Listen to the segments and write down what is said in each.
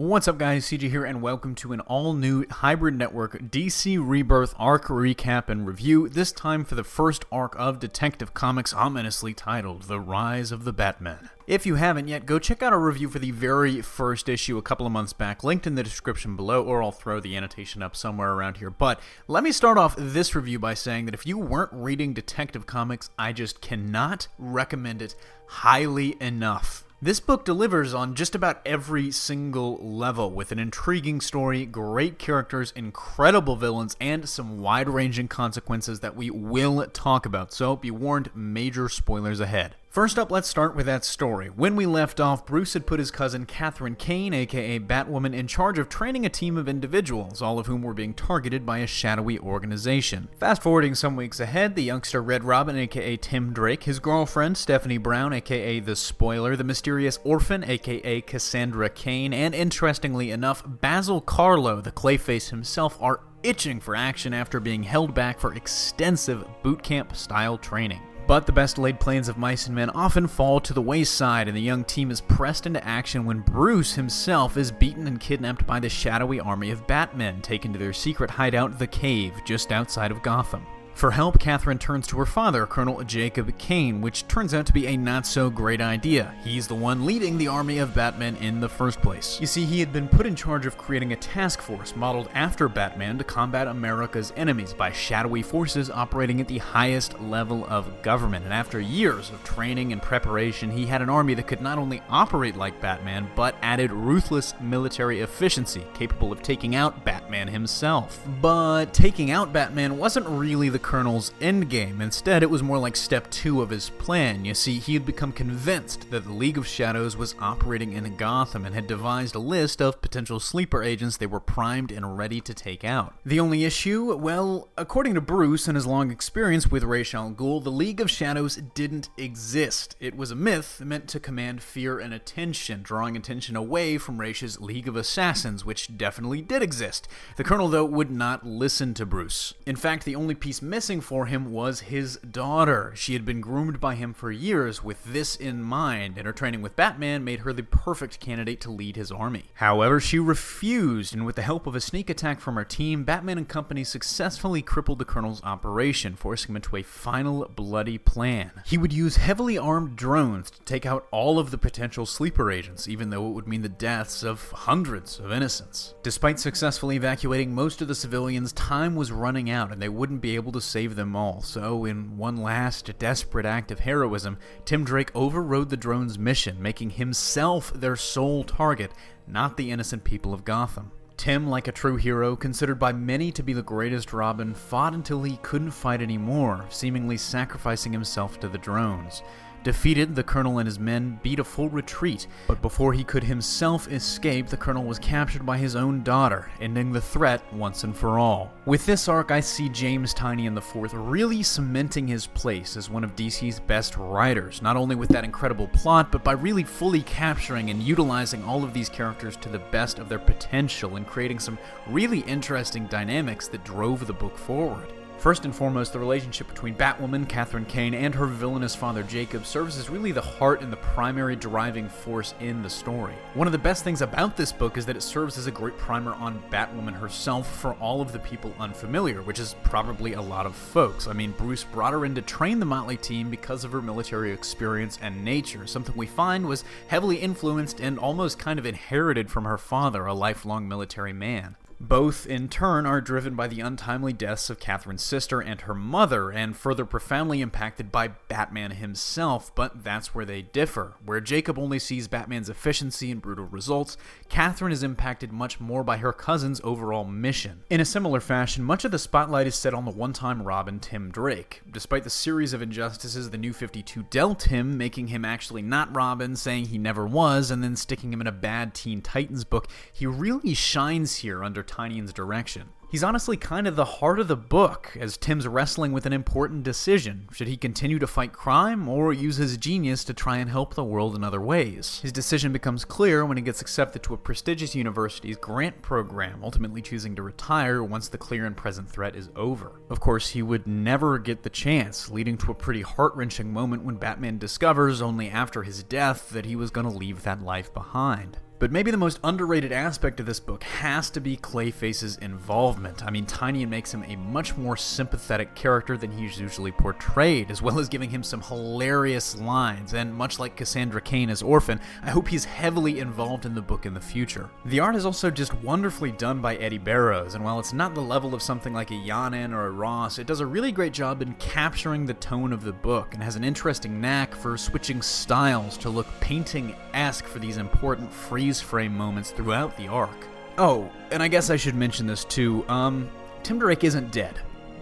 What's up guys, CJ here and welcome to an all-new Hybrid Network DC Rebirth arc recap and review, this time for the first arc of Detective Comics ominously titled The Rise of the Batmen. If you haven't yet, go check out our review for the very first issue a couple of months back, linked in the description below, or I'll throw the annotation up somewhere around here. But let me start off this review by saying that if you weren't reading Detective Comics, I just cannot recommend it highly enough. This book delivers on just about every single level, with an intriguing story, great characters, incredible villains, and some wide-ranging consequences that we will talk about, so be warned, major spoilers ahead. First up, let's start with that story. When we left off, Bruce had put his cousin Catherine Kane, aka Batwoman, in charge of training a team of individuals, all of whom were being targeted by a shadowy organization. Fast forwarding some weeks ahead, the youngster Red Robin, aka Tim Drake, his girlfriend Stephanie Brown, aka The Spoiler, the mysterious orphan, aka Cassandra Kane, and interestingly enough, Basil Carlo, the Clayface himself, are itching for action after being held back for extensive boot camp style training. But the best laid plans of mice and men often fall to the wayside, and the young team is pressed into action when Bruce himself is beaten and kidnapped by the shadowy army of Batmen, taken to their secret hideout, The Cave, just outside of Gotham. For help, Catherine turns to her father, Colonel Jacob Kane, which turns out to be a not-so-great idea. He's the one leading the army of Batmen in the first place. You see, he had been put in charge of creating a task force modeled after Batman to combat America's enemies by shadowy forces operating at the highest level of government. And after years of training and preparation, he had an army that could not only operate like Batman, but added ruthless military efficiency, capable of taking out Batman himself. But taking out Batman wasn't really the Colonel's endgame. Instead, it was more like step 2 of his plan. You see, he had become convinced that the League of Shadows was operating in Gotham and had devised a list of potential sleeper agents they were primed and ready to take out. The only issue? Well, according to Bruce and his long experience with Ra's al Ghul, the League of Shadows didn't exist. It was a myth meant to command fear and attention, drawing attention away from Ra's League of Assassins, which definitely did exist. The Colonel, though, would not listen to Bruce. In fact, the only piece missing for him was his daughter. She had been groomed by him for years with this in mind, and her training with Batman made her the perfect candidate to lead his army. However, she refused, and with the help of a sneak attack from her team, Batman and company successfully crippled the Colonel's operation, forcing him into a final bloody plan. He would use heavily armed drones to take out all of the potential sleeper agents, even though it would mean the deaths of hundreds of innocents. Despite successfully evacuating most of the civilians, time was running out, and they wouldn't be able to save them all. So, in one last desperate act of heroism, Tim Drake overrode the drone's mission, making himself their sole target, not the innocent people of Gotham. Tim, like a true hero, considered by many to be the greatest Robin, fought until he couldn't fight anymore, seemingly sacrificing himself to the drones. Defeated, the Colonel and his men beat a full retreat, but before he could himself escape, the Colonel was captured by his own daughter, ending the threat once and for all. With this arc, I see James Tynion IV really cementing his place as one of DC's best writers, not only with that incredible plot, but by really fully capturing and utilizing all of these characters to the best of their potential and creating some really interesting dynamics that drove the book forward. First and foremost, the relationship between Batwoman, Catherine Kane, and her villainous father Jacob serves as really the heart and the primary driving force in the story. One of the best things about this book is that it serves as a great primer on Batwoman herself for all of the people unfamiliar, which is probably a lot of folks. I mean, Bruce brought her in to train the Motley team because of her military experience and nature, something we find was heavily influenced and almost kind of inherited from her father, a lifelong military man. Both, in turn, are driven by the untimely deaths of Catherine's sister and her mother, and further profoundly impacted by Batman himself, but that's where they differ. Where Jacob only sees Batman's efficiency and brutal results, Catherine is impacted much more by her cousin's overall mission. In a similar fashion, much of the spotlight is set on the one-time Robin, Tim Drake. Despite the series of injustices the New 52 dealt him, making him actually not Robin, saying he never was, and then sticking him in a bad Teen Titans book, he really shines here under Tynion's direction. He's honestly kind of the heart of the book, as Tim's wrestling with an important decision. Should he continue to fight crime, or use his genius to try and help the world in other ways? His decision becomes clear when he gets accepted to a prestigious university's grant program, ultimately choosing to retire once the clear and present threat is over. Of course, he would never get the chance, leading to a pretty heart-wrenching moment when Batman discovers, only after his death, that he was going to leave that life behind. But maybe the most underrated aspect of this book has to be Clayface's involvement. I mean, Tynion makes him a much more sympathetic character than he's usually portrayed, as well as giving him some hilarious lines, and much like Cassandra Cain as Orphan, I hope he's heavily involved in the book in the future. The art is also just wonderfully done by Eddie Barrows, and while it's not the level of something like a Yanin or a Ross, it does a really great job in capturing the tone of the book, and has an interesting knack for switching styles to look painting-esque for these important freeze-frame moments throughout the arc. Oh, and I guess I should mention this too, Tim Drake isn't dead.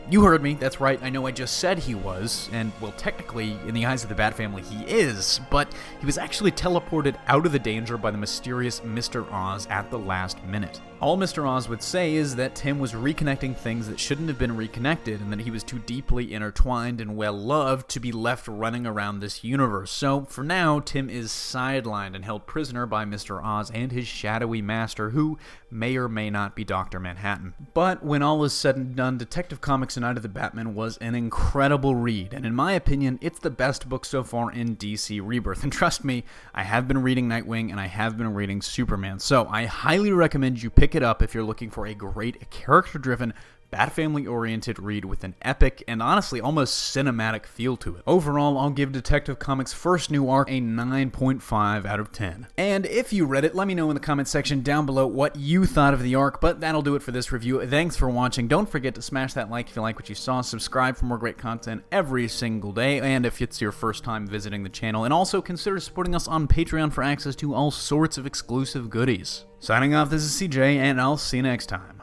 You heard me, that's right, I know I just said he was, and well, technically, in the eyes of the Bat family, he is, but he was actually teleported out of the danger by the mysterious Mr. Oz at the last minute. All Mr. Oz would say is that Tim was reconnecting things that shouldn't have been reconnected, and that he was too deeply intertwined and well-loved to be left running around this universe. So, for now, Tim is sidelined and held prisoner by Mr. Oz and his shadowy master, who may or may not be Dr. Manhattan. But when all is said and done, Detective Comics Night of the Batman was an incredible read, and in my opinion, it's the best book so far in DC Rebirth. And trust me, I have been reading Nightwing, and I have been reading Superman, so I highly recommend you pick it up if you're looking for a great character-driven, Bat Family-oriented read with an epic and honestly almost cinematic feel to it. Overall, I'll give Detective Comics' first new arc a 9.5 out of 10. And if you read it, let me know in the comment section down below what you thought of the arc, but that'll do it for this review. Thanks for watching. Don't forget to smash that like if you like what you saw, subscribe for more great content every single day, and if it's your first time visiting the channel, and also consider supporting us on Patreon for access to all sorts of exclusive goodies. Signing off, this is CJ, and I'll see you next time.